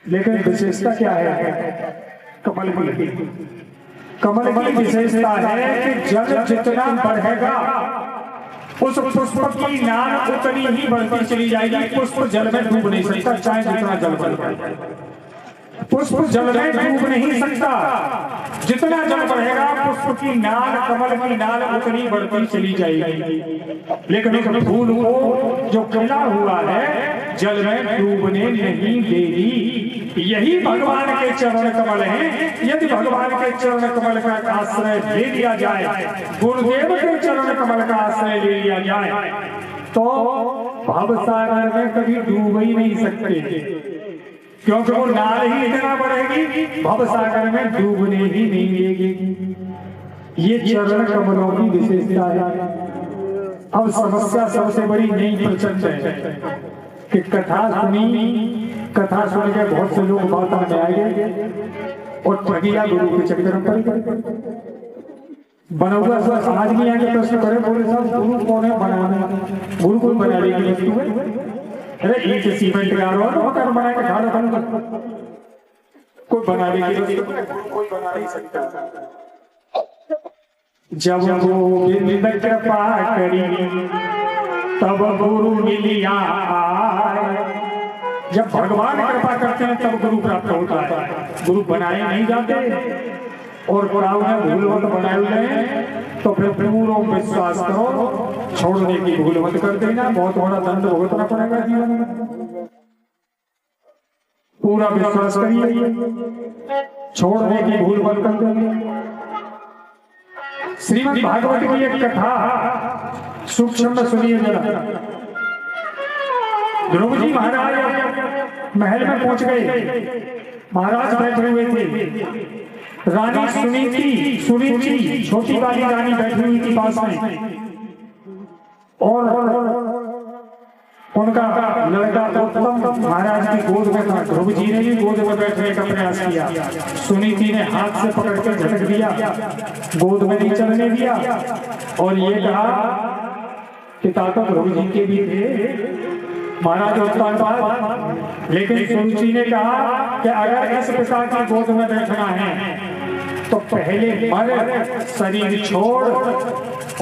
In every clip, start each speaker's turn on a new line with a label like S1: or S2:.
S1: लेकिन विशेषता क्या है कमल की? कमल की विशेषता है कि जल जितना बढ़ेगा उस पुष्प की नाल उतनी ही बढ़ती चली जाएगी। पुष्प जल में डूब नहीं सकता, चाहे जितना जल बढ़े। पुष्प जल में डूब नहीं सकता, जितना जल बढ़ेगा पुष्प की नाल, कमल की नाल उतनी बढ़ती चली जाएगी। लेकिन उस फूल को जो खिला हुआ है जल में डूबने नहीं देगी। यही भगवान के चरण कमल हैं। यदि भगवान के चरण कमल का आश्रय ले लिया जाए, गुरुदेव के चरण कमल का आश्रय ले लिया जाए, तो भवसागर में कभी डूब ही नहीं सकते, क्योंकि वो नाल ही इतना बढ़ेगी भवसागर में डूबने ही नहीं देगी। ये चरण कमलों की विशेषता है। अब समस्या सबसे बड़ी नहीं प्रचंड है कि कथा सुन के बहुत से लोग बात में आएंगे और ठगिया गुरु के चक्कर में पड़ गए। बना हुआ सब आदमी आके प्रश्न करे, बोले साहब गुरु कौन है बनाने? गुरु कोई बनाने की वस्तु है? अरे ईट सीमेंट मकान बना के खा रखा, कोई बनाने की वस्तु कोई बना नहीं सकता। जब गोविंद कृपा करी तब गुरु मिलिया। जब भगवान कृपा करते हैं तब गुरु प्राप्त होता है। गुरु बनाए नहीं जाते और भूल मत बनाए हुए, तो फिर पूरा विश्वास करो, छोड़ने की भूल मत कर देना। बहुत बड़ा दंड भुगतना पड़ेगा जीवन में। पूरा विश्वास करिए, छोड़ने की भूल मत कर देना। श्रीमद् भागवत की एक कथा सूक्ष्म में सुनिए जरा। ध्रुव जी महाराज महल में पहुंच गए। महाराज बैठे हुए थे। रानी सुनीति छोटी वाली रानी बैठी हुई थी पास में, और उनका लड़का उत्तम महाराज की गोद में था। ध्रुव जी ने भी गोद में बैठने का प्रयास किया। सुनीति ने हाथ से पकड़ कर झटक दिया, गोद में नहीं चलने दिया, और ये कहा कि ताकत ध्रुव जी के भी थे महाराज उत्तम बात। लेकिन सुनीति ने कहा कि अगर इस पिता की गोद में बैठना है तो पहले मर, शरीर छोड़,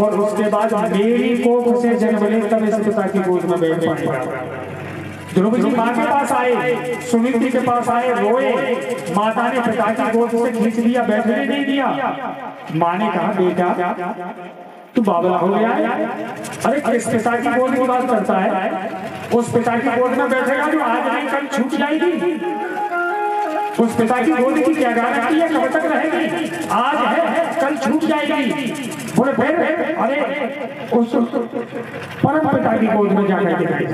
S1: और उसके बाद मेरी कोख से जन्म ले, तब इस पिता की गोद में बैठ पाएगा। ध्रुव जी माँ के पास आए, सुनीति के पास आए, रोए। माता ने पिता की गोद से खींच लिया, बैठने नहीं दिया। माँ ने कहा बेटा तू बावला हो गया है। अरे किस पिता की गोद की बात करता है? उस पिता की गोद में बैठेगा जो आज नहीं कल छूट जाएगी। उस पिता की गोद की क्या गारंटी है कब तक रहेगी? आज है कल छूट जाएगी। बोले फिर अरे उस परम पिता की गोद में जाकर के बैठ,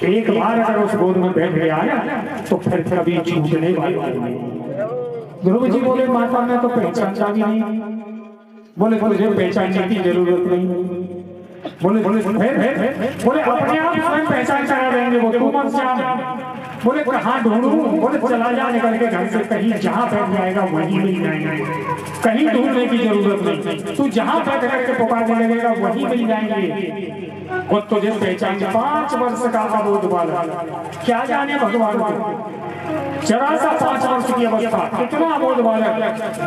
S1: एक बार अगर उस गोद में बैठ गया ना तो फिर कभी छूटने वाला नहीं। ध्रुव जी बोले माता मैं तो पहचानता भी नहीं। बोले मुझे पहचानने की जरूरत नहीं। बोले अपने आप स्वयं पहचान करा देंगे, वो तू मत जान। बोले कहाँ ढूंढूं? बोले चला जा निकल के घर से, कहीं जहाँ बैठ जाएगा वहीं मिल जाएंगे, कहीं ढूंढने की जरूरत नहीं। तू जहाँ बैठ करके पुकारने लगेगा वहीं मिल जाएंगे। और तुझे पहचान 5 वर्ष का अबोध बालक, क्या जाने भगवान को, जरा सा 5 वर्ष की अवस्था, कितना अबोध बालक,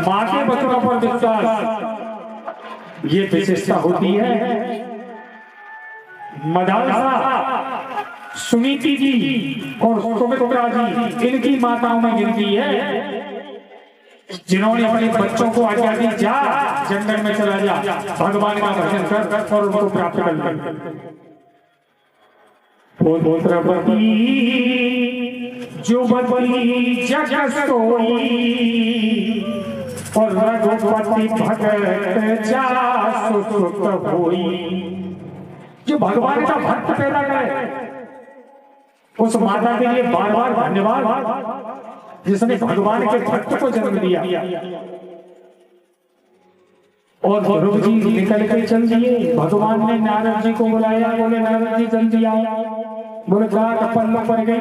S1: माँ के बच्चों पर विश्वास, ये विशेषता होती है। मदालसा सुनीति जी और सुमित्रा जी इनकी माताओं में गिनती है, जिन्होंने अपने बच्चों को आज्ञा दी जा जंगल में चला जा, भगवान का भजन कर और उनको प्राप्त कर। पुत्रपति जुबली जग सोई और रघुपति भगत जा सुत होई। जो भगवान का भक्त पैदा करे उस माता के लिए बार बार धन्यवाद, जिसने भगवान के भक्त को जन्म दिया। और ध्रुव जी निकल के चल दिए। भगवान ने नारद जी को बुलाया, बोले नारद जी जल्दी आओ। बोले कहा पल्ला पर गई।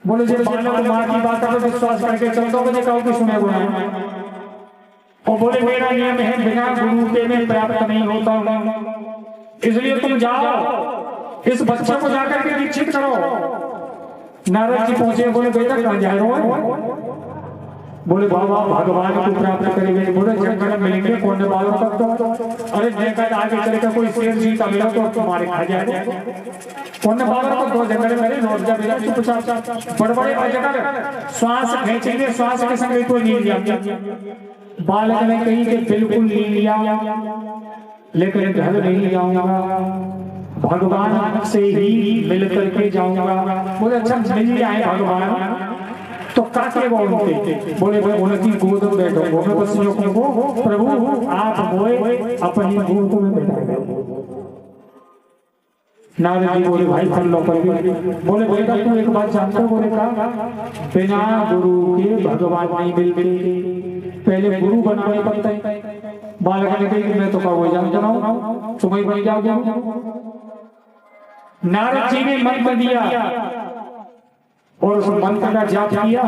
S1: बोले जब बालक माँ की बात पर विश्वास करके चलता हूँ मुझे कहो कि सुने बोला। और बोले मेरा नियम है बिना गुरु के मैं प्राप्त नहीं होता हूँ, इसलिए तुम जाओ इस बच्चे को जाकर के दीक्षित करो। नारद जी पहुंचे, बोले बेटा कहाँ जा रहे हो? बोले बाबा भगवान को प्राप्त करेंगे। बोले जंगल में मिलेंगे, कौन बाबा तक तो अरे देखा आगे चलेगा कोई शेर जी का मिला तो तुम्हारे खा जाएगा। कौन बाबा को दो जंगल में लौट जा बेटा चुपचाप। बड़बड़े अजगर श्वास खींचेंगे, श्वास के संग कोई नींद जाती। बालक ने कही कि बिल्कुल नींद लिया, लेकिन घर नहीं जाऊंगा, भगवान से ही मिल करके जाऊंगा। बोले अच्छा मिल जाए भगवान तो काके बोलते? बोले भाई उनकी गोद में बैठो। मैं बस को प्रभु आप मोए अपनी गोद में बैठो। नारद जी बोले भाई फल लो कर। बोले बेटा तू एक बात जानता? बोले कहा बिना गुरु के भगवान नहीं मिलते, पहले गुरु बनाने पड़ता है। बालक ने कही मैं तो कहा जानता हूँ, तुम्हें बन जाओगे। नारद जी ने मंत्र दिया और उस मंत्र का जाप किया,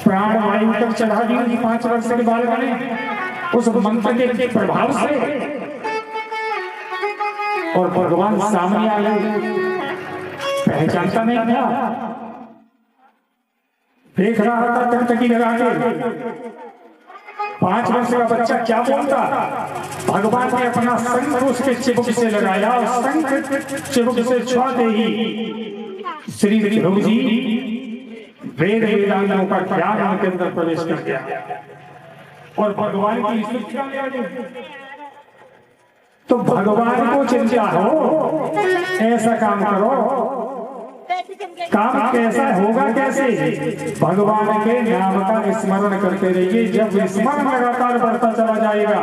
S1: प्राण वायु तक चढ़ा दी 5 वर्ष के बालक ने उस मंत्र के प्रभाव से, और भगवान सामने आ गए। पहचानता नहीं था, देख रहा था टकटकी लगा के। 5 वर्ष का बच्चा क्या बोलता? भगवान ने अपना शंख उसके चिबुक से लगाया और शंख चिबुक से छोड़ते ही श्री ध्रुव जी वेद वेदांतों का ज्ञान उनके अंदर प्रवेश कर गया और भगवान की स्तुति करने लगे। तो भगवान को चिंता हो, ऐसा काम करो। काम कैसा होगा? कैसे? भगवान के नाम का स्मरण करते रहिए। जब स्मरण लगातार बढ़ता चला जाएगा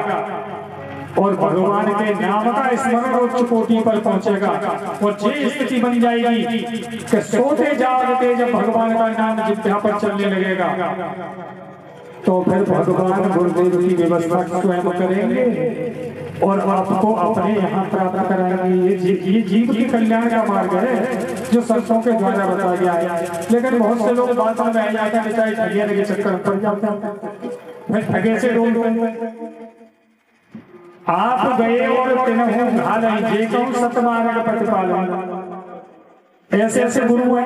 S1: और भगवान के नाम का स्मरण उच्च कोटि पर पहुंचेगा और ये स्थिति बन जाएगी कि सोते जागते जब भगवान का नाम जिह्वा पर चलने लगेगा तो फिर भगवान गुरुदेव की व्यवस्था स्वयं करेंगे और आपको अपने यहाँ प्राप्त कराएंगे। ये जीव की कल्याण का मार्ग है जो संतों के द्वारा बताया गया है। लेकिन बहुत से लोग बातों में आ जाते हैं, चाहे ठगिया लगे चक्कर पड़ जाते हैं, ठगे से रोक आप गए और तिनहु घालई जे कहूं सतमार्ग प्रतिपालन। ऐसे ऐसे गुरु हैं।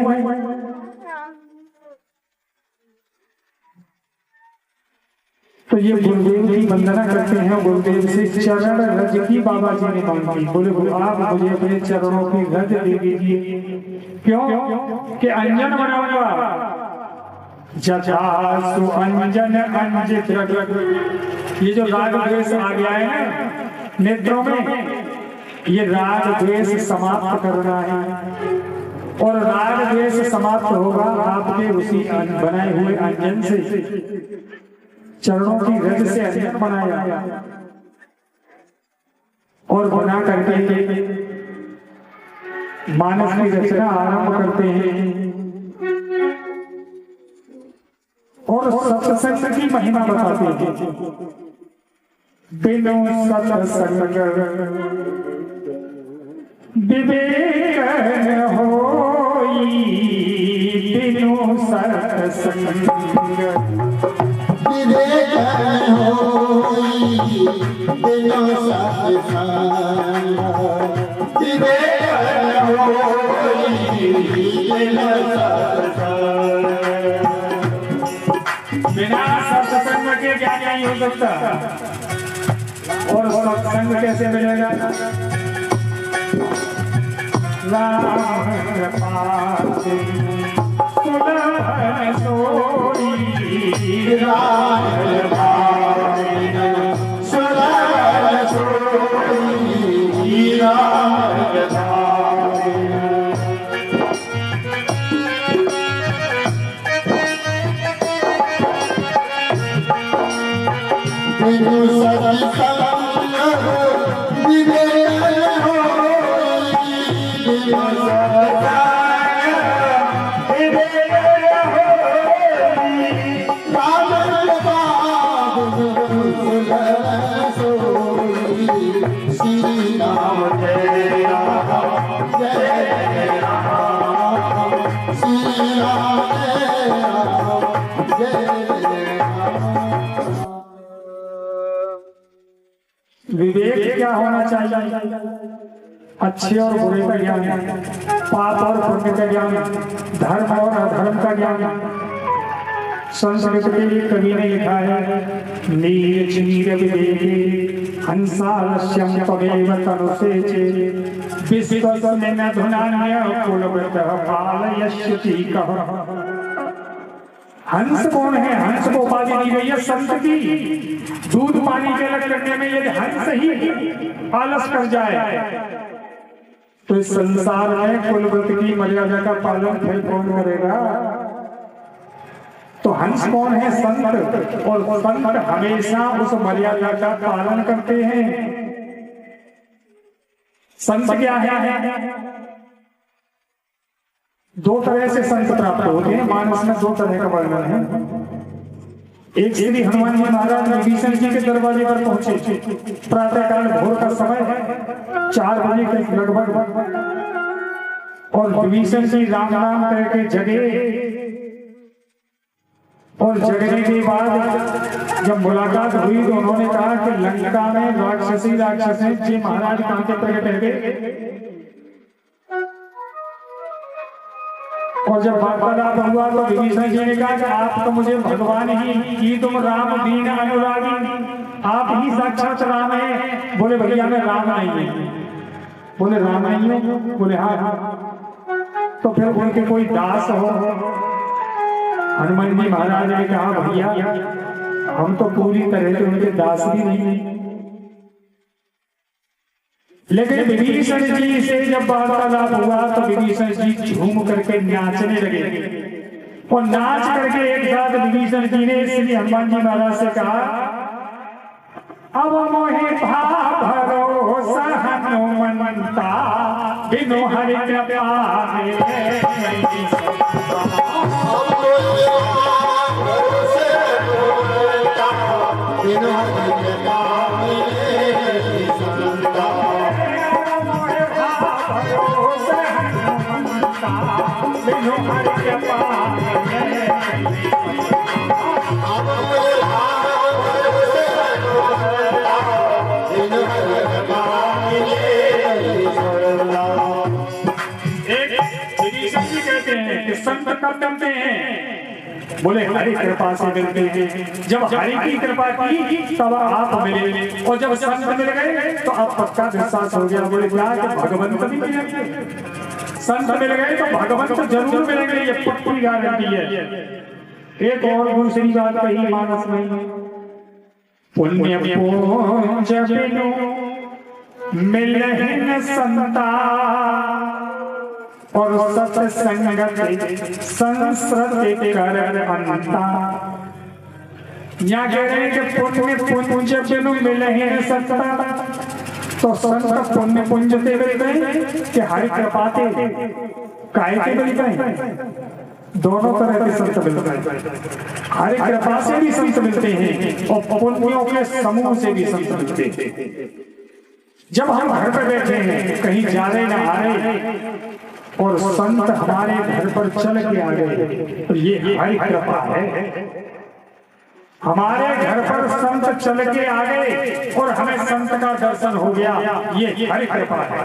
S1: तो ये गुरुदेव की वंदना करते हैं, गुरुदेव से चरण रज की बाबा जी ने मांगी। बोले आप मुझे अपने चरणों की रज दे दीजिए। क्यों? कि अंजन बनाऊंगा। जटासु अंजन अंजित रग। ये जो राग द्वेष आ गया है ना नेत्रों में, ये राग द्वेष समाप्त करना है और राग द्वेष समाप्त होगा आपके उसी बनाए हुए अंजन से। चरणों की रज से अंजन बनाया और बना करके मानस की रचना आरंभ करते हैं और सत्संग की महिमा बताते हैं। बिनु सत्संग विवेक होई, बिनु सत्संग
S2: विवेक होई, बिनु सत्संग विवेक होई, बिनु सत्संग।
S1: बिना सत्संग के क्या नहीं हो सकता और सत्संग कैसे मिलेगा? राम कृपा से सुलभ सोई,
S2: राम कृपा सुलभ सोई, राम कृपा बिनु सत्संग विवेक होई, बिनु सत्संग विवेक होई, राम कृपा सुलभ सोई। श्री राम जय राम जय राम, श्री राम जय राम।
S1: विवेक क्या होना चाहिए? अच्छे और बुरे का ज्ञान, पाप और पुण्य का ज्ञान, धर्म और अधर्म का ज्ञान। संस्कृत के लिए कवि ने लिखा है नीर चीर विवेके हंसालस्यम तवेव तनुसेचे विश्वस्मिन् धुनान्य कुलवृतः पालयष्यति कः। हंस कौन है? हंस को उपाधि दी गई है संत की। दूध पानी के अलग करने में यदि हंस ही आलस कर जाए तो इस संसार में कुलव्रत की मर्यादा का पालन फिर कौन करेगा? तो हंस कौन है? संत। और संत हमेशा उस मर्यादा का पालन करते हैं। संत क्या है? दो तरह से संत प्राप्त होते हैं। मानस में दो तरह का वर्णन है। एक श्री हनुमान जी महाराज विभीषण जी के दरवाजे पर पहुंचे। प्रातःकाल भोर का समय है, 4 बजे के लगभग, और विभीषण जी राम राम करके जगे। और जगने के बाद जब मुलाकात हुई तो उन्होंने कहा कि लंका में राक्षस हैं जी महाराज कहां के प्रकट है। और जब वार्तालाप हुआ तो विभीषण जी ने कहा कि आप तो मुझे भगवान ही की, तुम राम दीन अनुरागी, आप ही साक्षात राम है। बोले भैया मैं राम नहीं हूं। बोले राम नहीं हो? बोले हाँ। तो फिर उनके कोई दास हो? हनुमान जी महाराज ने कहा भैया हम तो पूरी तरह से उनके दास भी नहीं। लेकिन विभीषण जी से जब वार्तालाप हुआ तो विभीषण जी झूम करके नाचने लगे। और नाच करके एक साथ विभीषण जी ने श्री हनुमान जी महाराज से कहा अब मोहे भरोसा हनुमंता बिनु हरि कृपा संत कब मिलते हैं? बोले हरि कृपा से मिलते हैं। जब हरि की कृपा की तब आप मिले, और जब संत मिल गए तो अब पक्का विश्वास हो गया। बोले क्या कि भगवंत भी मिलेंगे? संत मिल गए तो भगवंत जरूर मिलेंगे, ये पक्की गारंटी है। एक और दूसरी बात कही मानस में, पुण्य पूंज बिनु मिलहिन संता और सत्संगति संस्कृति कर अंता। यहाँ कह रहे हैं कि पुण्य पुंज बिनु मिलहिन संता, तो संत पुण्य पुंज से मिलते हैं कि हरि कृपा से काय के मिलते हैं? दोनों तरह के संत मिलते हैं। हरि कृपा से भी संत मिलते हैं और पुण्यों के समूह से भी संत मिलते हैं। जब हम घर पर बैठे हैं, कहीं जा रहे ना आ रहे, और संत हमारे घर पर चल के आ गए तो ये हरि कृपा है। हमारे घर पर संत चल के आ गए और हमें संत का दर्शन हो गया, ये हरि कृपा है।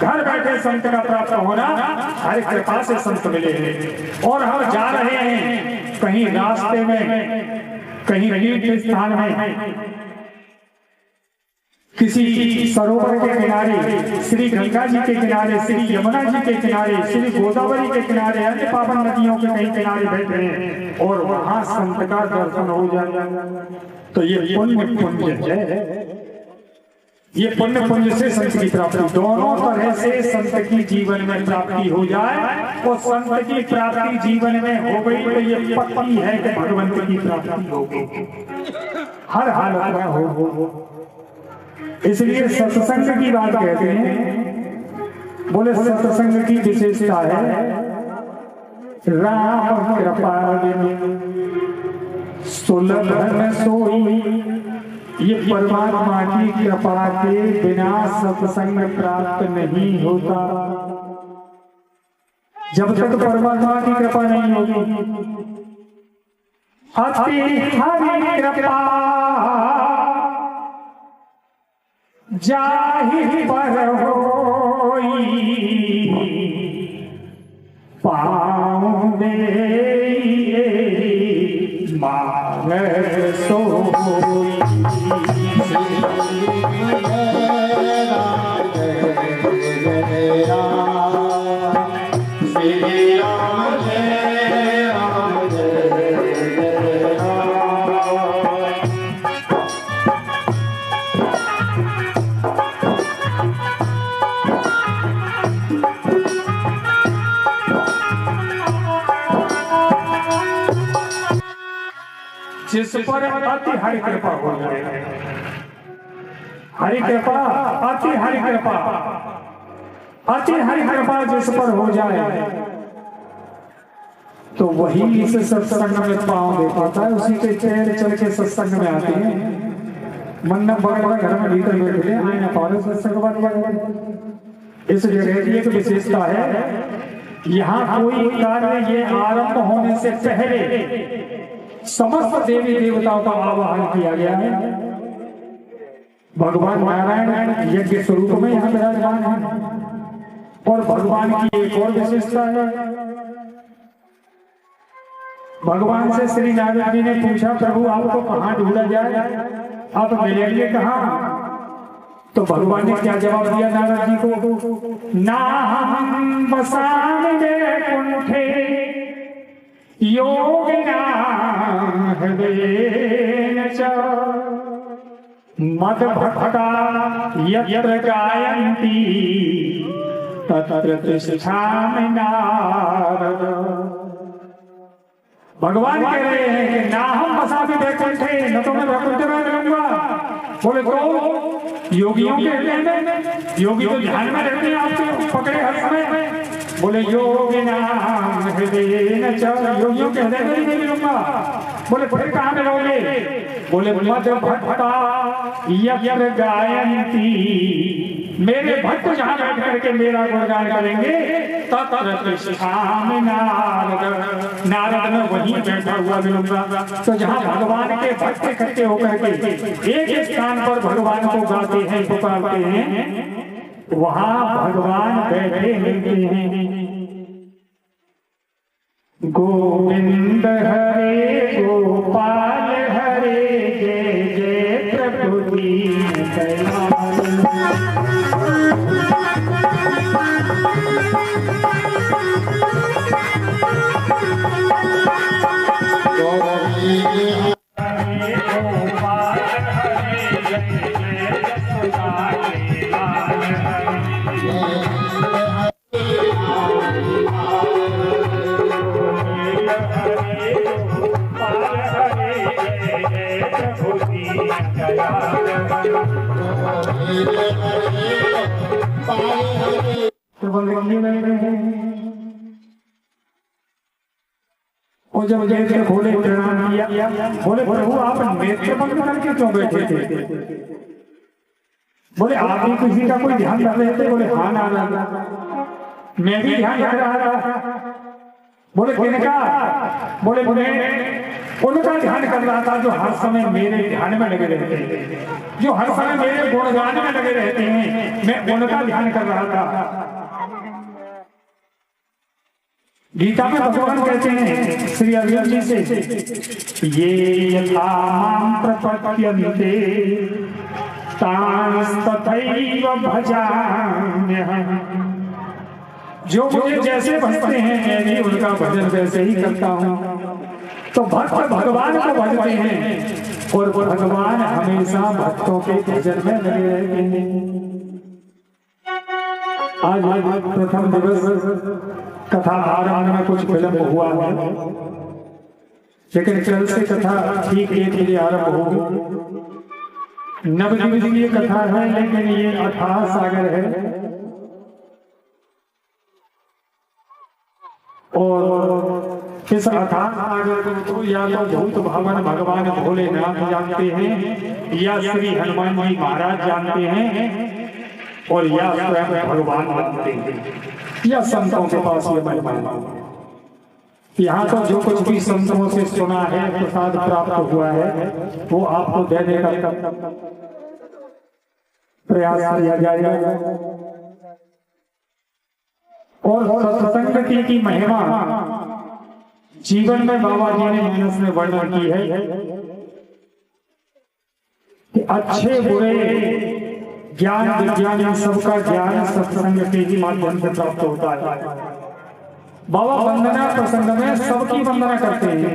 S1: घर बैठे संत का प्राप्त होना हरि कृपा से संत मिले हैं। और हम जा रहे हैं कहीं रास्ते में, कहीं तीर्थ स्थान में, किसी सरोवर के किनारे, श्री गंगा जी के किनारे, श्री यमुना जी के किनारे, श्री गोदावरी के किनारे, अन्य पावन नदियों के कहीं किनारे बैठे हैं और वहां संत का दर्शन हो जाए तो ये पुण्य पुंज है। ये पुण्य पुंज से संत की प्राप्ति, दोनों तरह से संत की जीवन में प्राप्ति हो जाए। और संत की प्राप्ति जीवन में हो गई तो ये पक्की है कि भगवंत की प्राप्ति होगी, हर हालत में हो। इसलिए सत्संग की बात कहते हैं। बोले सत्संग की विशेषता है राम कृपा सुलभ न सोई। ये परमात्मा की कृपा के बिना सत्संग प्राप्त नहीं होता। जब तक परमात्मा की कृपा नहीं होगी, अति हरि कृपा जाहि पर हो सोई पाँव दे मांग सोई जिस पर अति हरि कृपा हो जाए, हरि कृपा अति हरि कृपा, अति हरि कृपा जिस पर हो जाए तो वही इस सत्संग में पांव दे पाता है। उसी के पैर चल के सत्संग में आते हैं। मन न बगल घर में भीतर बैठे आए न पारे सत्संग बात। इस जगह की एक विशेषता है, यहाँ कोई कार्य ये आरंभ होने से पहले समस्त देवी देवताओं का आवाहन किया गया है। भगवान नारायण यज्ञ स्वरूप में यहाँ विराजमान है। और भगवान की एक और विशेषता है, भगवान से श्री नारद जी ने पूछा, प्रभु आपको कहाँ ढूंढा जाए, आप मिलेंगे कहाँ? तो भगवान ने क्या जवाब दिया नारद जी को, नाहं वसामि कुंठे योगिना हृदयेन च मद्भक्ता यत्र गायन्ति तत्र तिष्ठामि नारद। भगवान कह रहे हैं कि ना हम वसामि वैकुंठे, न तो मैं वैकुंठ में रहूंगा। बोले तो योगियों के हृदय में, योगी तो ध्यान में रहते हैं आपके पकड़े हर समय। बोले योगिना हृदयेन च, योगियों के हृदय में नहीं मिलूंगा। बोले फिर कहाँ मिलोगे? बोले मद्भक्ता यत्र गायन्ति, मेरे भक्त जहाँ बैठ करके मेरा गुणगान करेंगे तत्र तिष्ठामि नारद, नारद में वहीं बैठा हुआ मिलूंगा। तो जहाँ भगवान के भक्त इकट्ठे होकर के एक स्थान पर भगवान को गाते हैं, पुकारते हैं, वहाँ भगवान बैठे मिलते हैं। गोविंद हरे गोपाल हरे, जय जय प्रभु दीन दयाल। और जब नेत्र खोले प्रणाम किया, बोले प्रभु आप नेत्र बंद करके क्यों बैठे थे? बोले आप ही किसी का कोई ध्यान रख रहे थे? बोले हाँ नारद, मैं भी ध्यान रख रहा था। बोले किनका? बोले मैं उनका ध्यान कर रहा था जो हर समय मेरे ध्यान में लगे रहते हैं, जो हर समय मेरे गुणगान में लगे रहते हैं, मैं उनका ध्यान कर रहा था। गीता में भगवान कहते हैं श्री अर्जुन जी से, ये यथा मां प्रपद्यन्ते तांस्तथैव भजाम्यहम्, जो मुझे जैसे भजते हैं मैं भी उनका भजन वैसे ही करता हूँ। तो भक्त भगवान को भजते हैं और भगवान हमेशा भक्तों के भजन में लगे रहते हैं। आज प्रथम दिवस कथा आरंभ में कुछ विलंब हुआ है, लेकिन कल से कथा ठीक 1 बजे आरंभ होगी। नवद्वीप की ये कथा है, लेकिन ये अथाह सागर है और इस अथाह सागर को या तो भूत भवन भगवान भोलेनाथ जानते हैं, या श्री हनुमान जी महाराज जानते हैं, और या स्वयं भगवान बनते हैं, या संतों के पास ये महिमा है। यहाँ तो जो कुछ भी संतों से सुना है, प्रसाद प्राप्त हुआ है, वो आपको देने का प्रयास किया जाएगा। और सत्संग की महिमा जीवन में बाबा जी ने मानस में वर्णन की है कि अच्छे बुरे ज्ञान विज्ञान इन सबका ज्ञान सत्संग के ही माध्यम से प्राप्त होता है। बाबा वंदना प्रसंग में सबकी वंदना करते हैं,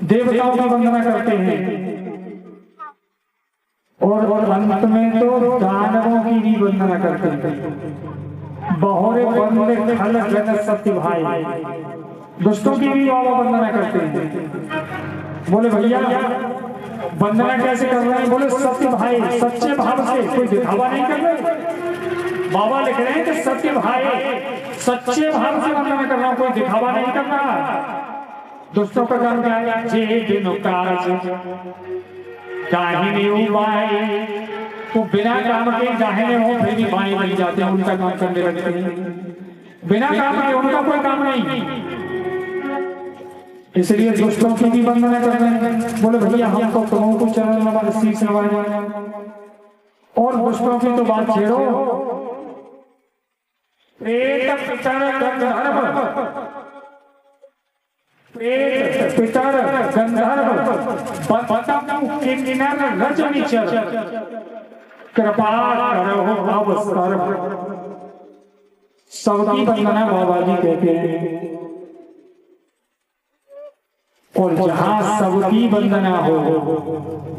S1: देवताओं की वंदना करते हैं और अंत में तो दानवों की भी वंदना करते हैं। बहुरे बंदे खल जन सत्य भाई, दुष्टों की भी बाबा वंदना करते हैं। बोले भैया वंदना कैसे कर रहे हैं? बोले सत्य भाई, सच्चे भाव से, कोई दिखावा नहीं कर रहे। बाबा लिख रहे हैं कि सत्य भाई, सच्चे भाव से वंदना कर रहा हूं, कोई दिखावा नहीं कर रहा। दुष्टों का काम क्या है? जे दिन काज दाहिने उबाए, तो बिना काम के दाहिने हो फिर भी बाएं बन जाते हैं, उनका काम करने लगते हैं। बिना काम के उनका कोई काम नहीं, इसलिए दुष्टों की भी वंदना कर रहे हैं। बोले भैया हम तो तुमों को चरण नवाए, शीश नवाए, और दुष्टों की तो बात छेड़ो। प्रेत पितर गंधर्व, प्रेत पितर गंधर्व बतम किन्नर रजनीचर, कृपा करो अवसर। सबकी वंदना बाबा जी कहते हैं। और जहां सबकी वंदना हो,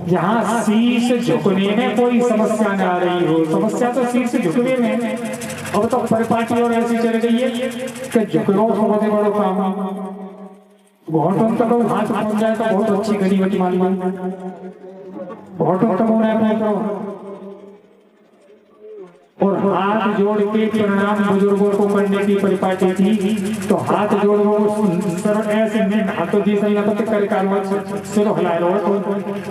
S1: जहां शीश झुकने में कोई समस्या न आ रही हो, समस्या तो शीश झुकने में, अब तो परिपाटी और ऐसी चल गई है कि झुकरो बहुत बड़ो काम। बहुत तक हाथ पहुंच जाए तो बहुत अच्छी घड़ी बटी मान मान, बहुत तक होना और हाथ जोड़ के प्रणाम बुजुर्गों को करने की परिपाटी थी, तो हाथ जोड़ सर ऐसे हाथों दी सही ना तो कर कारवा सिर हिला लो, तो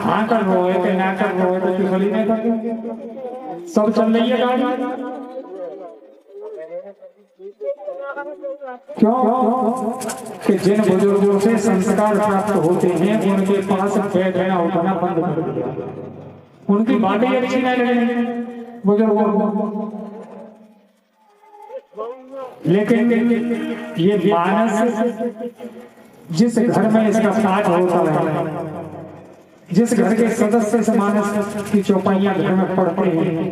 S1: हाँ कर रो है कि ना कर रो है, तो चली नहीं कर, सब चल रही है गाड़ी। क्यों? कि जिन बुजुर्गों से संस्कार प्राप्त होते हैं उनके पास बैठना उठना बंद कर दिया, उनकी बातें अच्छी नहीं लगी बुजुर्गों को। लेकिन ये मानस जिस घर में इसका पाठ होता है, जिस घर के सदस्य से मानस की चौपाइयां घर में पढ़ते हैं,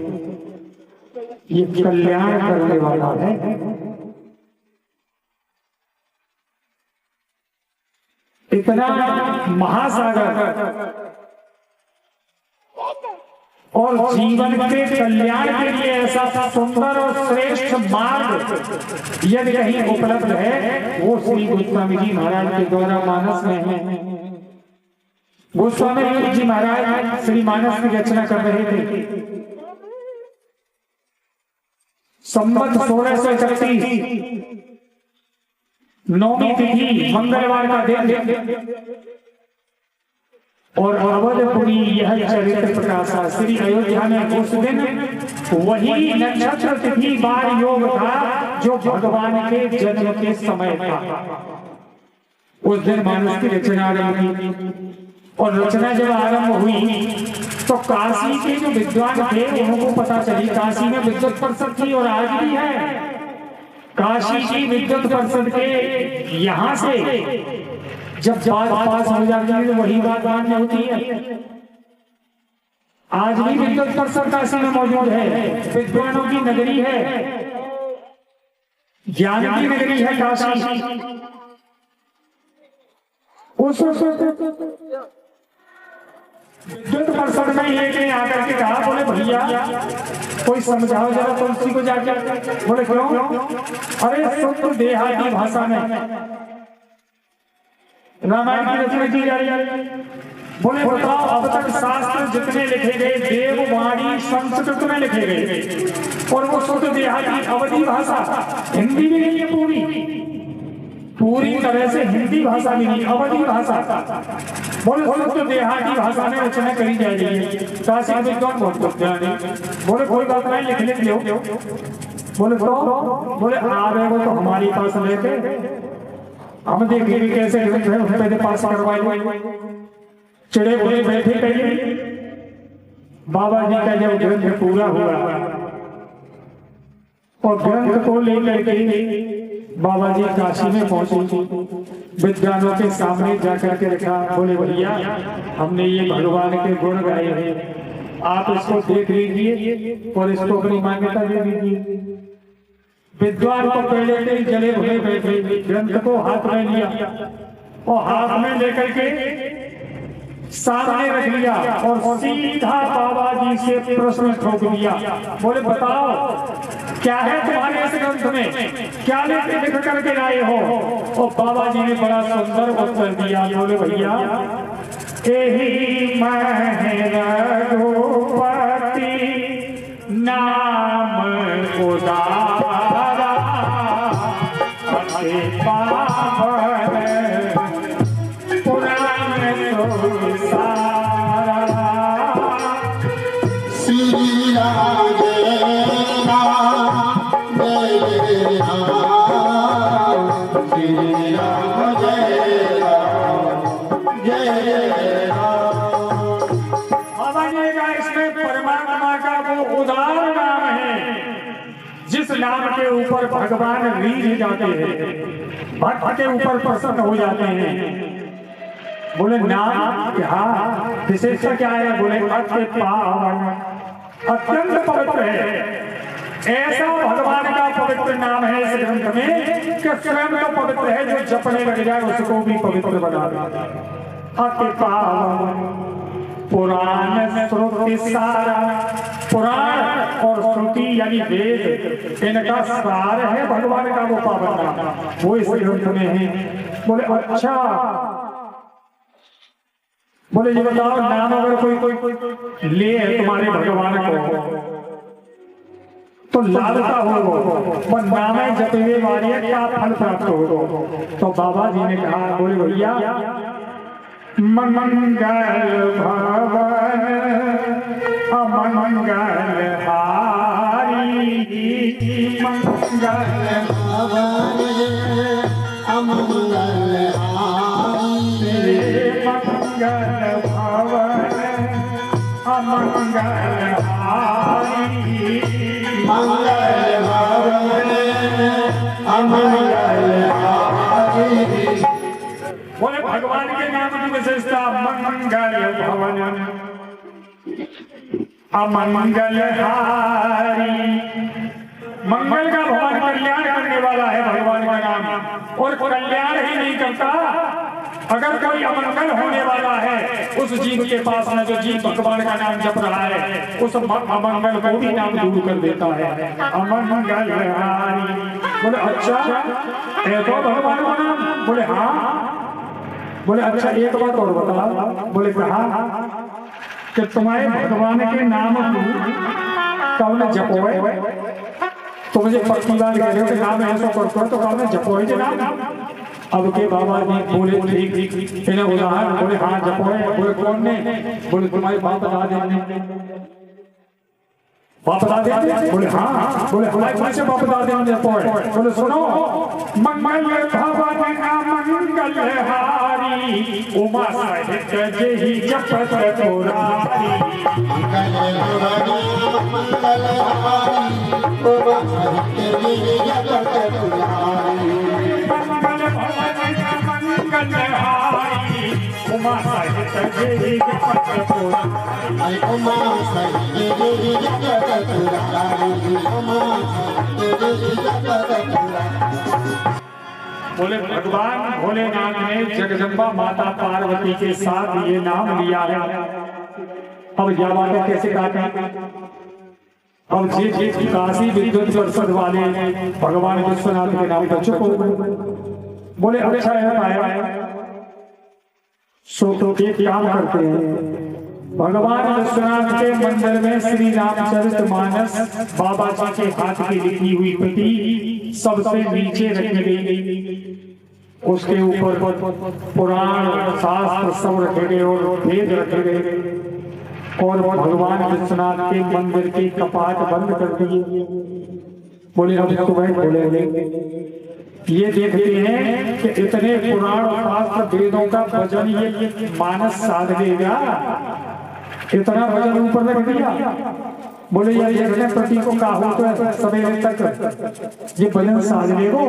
S1: ये कल्याण करने वाला है। इतना महासागर और जीवन के कल्याण के लिए ऐसा सुंदर और श्रेष्ठ मार्ग यदि कहीं उपलब्ध है, वो श्री गोस्वामी जी महाराज के द्वारा मानस में है। गोस्वामी जी महाराज श्री मानस की रचना कर रहे थे। संवत 1631 नौवीं तिथि मंगलवार का दिन, और अवधपुरी यह चरित्र प्रकाशा। श्री अयोध्या में उस दिन वही नक्षत्र तिथि बार योग था जो भगवान के जन्म के समय था। उस दिन मानस की रचना आरंभ हुई, और रचना जब आरंभ हुई तो काशी के जो विद्वान थे उनको पता चली काशी में विद्युत परिषद थी, और आज भी है। काशी की विद्युत परिषद के यहाँ से जब बात पास हो जाती है तो वही बात बाद में होती है। आज भी विद्युत परिषद काशी में मौजूद है, विद्वानों की नगरी है, ज्ञान की नगरी है काशी। उस विद्युत परिषद में एक ने आकर के कहा, बोले भैया कोई समझाओ जरा तुलसी को जाकर। बोले क्यों? अरे शुद्ध देहाती भाषा में रामायण की रचना की जा रही है। बोले बताओ अब तक शास्त्र जितने लिखे गए देववाणी संस्कृत में लिखे गए, और वो शुद्ध देहाती अवधी भाषा, हिंदी भी नहीं है पूरी तरह से हिंदी भाषा भी नहीं, अवधी भाषा। बोले शुद्ध देहाती भाषा में रचना करी जा रही है। काशी में विद्वान बहुत कुछ जाने। बोले कोई बात नहीं, लिख लो। बोले तो बोले आ रहे हो तो हमारे पास लेके हम देखेंगे कैसे पहले पास करवाए। चिड़े बोले बैठे पहले बाबा जी का जब ग्रंथ पूरा हुआ और ग्रंथ को लेकर के बाबा जी काशी में पहुंचे, विद्वानों के सामने जाकर के रखा, बोले भैया हमने ये भगवान के गुण गाए हैं, आप इसको देख लीजिए और इसको अपनी मान्यता दे दीजिए। विद्वान को पहले से ही जले भरे बैठे, ग्रंथ को हाथ में लिया और हाथ में लेकर के सामने रख लिया और सीधा बाबा जी से प्रश्न ठोक दिया, बोले बताओ क्या है तुम्हारे इस ग्रंथ में, क्या लेके लिख करके लाए हो? और बाबा जी ने बड़ा सुंदर उत्तर दिया, बोले भैया यही मैं रघुपति नाम उदारा पावन पुराण तो सारा।
S2: श्री राम जय राम जय राम, श्री राम जय राम जय राम।
S1: बाबा जी का इसमें परमात्मा का वो उदार नाम है जिस नाम के ऊपर भगवान रीझ जाते हैं, भक्त के ऊपर प्रसन्न हो जाते हैं। बोले नाम क्या विशेषता क्या है? बोले अति पावन, अत्यंत पवित्र है। ऐसा भगवान का पवित्र नाम है इस ग्रंथ में कि स्वयं तो पवित्र है, जो जपने लग जाए उसको भी पवित्र बना देता है। अति पावन पुराण श्रुति सारा, पुराण और श्रुति यानी वेद इनका सार है भगवान का वो पावन नाम, वो इस ग्रंथ में है। बोले अच्छा, बोले ये बताओ नाम अगर कोई ले है तुम्हारे भगवान को तो लालसा हो, पर नाम जपे वाले क्या फल प्राप्त हो? तो बाबा जी ने कहा, बोले भैया मंगल भवन अमंगल हारी, मंगल
S2: भवन अमंगल हारी,
S1: मंगल भवन अमंगल हारी,
S2: मंगल भवन अमंगल हारी।
S1: बोले भगवान के नाम की विशेषता मंगल भवन अमंगल हारी। मंगल का भगवान कल्याण करने वाला है भगवान का नाम, और कल्याण ही नहीं करता, अगर कोई अमंगल होने वाला है उस जीव के पास में, जो जीव भगवान का नाम जप रहा है उस अमंगल को भी नाम दूर कर देता है। अमंगल हारी। बोले अच्छा है तो भगवान का नाम? बोले हाँ। बोले अच्छा एक बात और बता। बोले कहा कि तुम्हारे भगवान के नाम कौन जपोए? तो मुझे पक्की बात कह रहे हो कि नाम ऐसा करते तो कौन जपोए के नाम? अब के बाबा जी बोले ठीक इन्हें उदाहरण, बोले हाँ जपोए। बोले कौन ने? बोले तुम्हारे बाप दादे ने। बाप दादे? बोले हाँ। बोले हमारे कौन से बाप दादे ने जपोए? बोले सुनो, मंगल भवन मंगल हारी, उमा साहित्य जय जपत पुरारी।
S2: मंगल भवन मंगल हारी, उमा साहित्य जय जपत पुरारी।
S1: मंगल भवन मंगल हारी, उमा साहित्य जय जपत पुरारी।
S2: उमा साहित्य जय जपत पुरारी, उमा साहित्य जय जपत पुरारी।
S1: बोले भगवान भोलेनाथ ने जगदम्बा माता पार्वती के साथ ये नाम लिया है। अब जावा कैसे काटा? अब जे काशी विद्युत परिषद वाले भगवान विश्वनाथ के नाम पर चुप हो गए। बोले अच्छा है पाया, सो तो एक काम करते हैं, भगवान विश्वनाथ के मंदिर में श्री रामचरितमानस बाबा जी के हाथ की लिखी हुई प्रति सबसे नीचे रखी गई, उसके ऊपर पुराण शास्त्र सब रखे गए और वेद रखे गए, और भगवान विश्वनाथ के मंदिर के कपाट बंद कर दिए। बोले हम तुम्हें बोलेंगे, ये देखते हैं कि इतने पुराण शास्त्र वेदों का वजन ये मानस साध लेगा, इतना वजन ऊपर रख दिया। बोले ये देखने प्रति को कहा हो तो सवेरे तक ये वजन साध लेगो।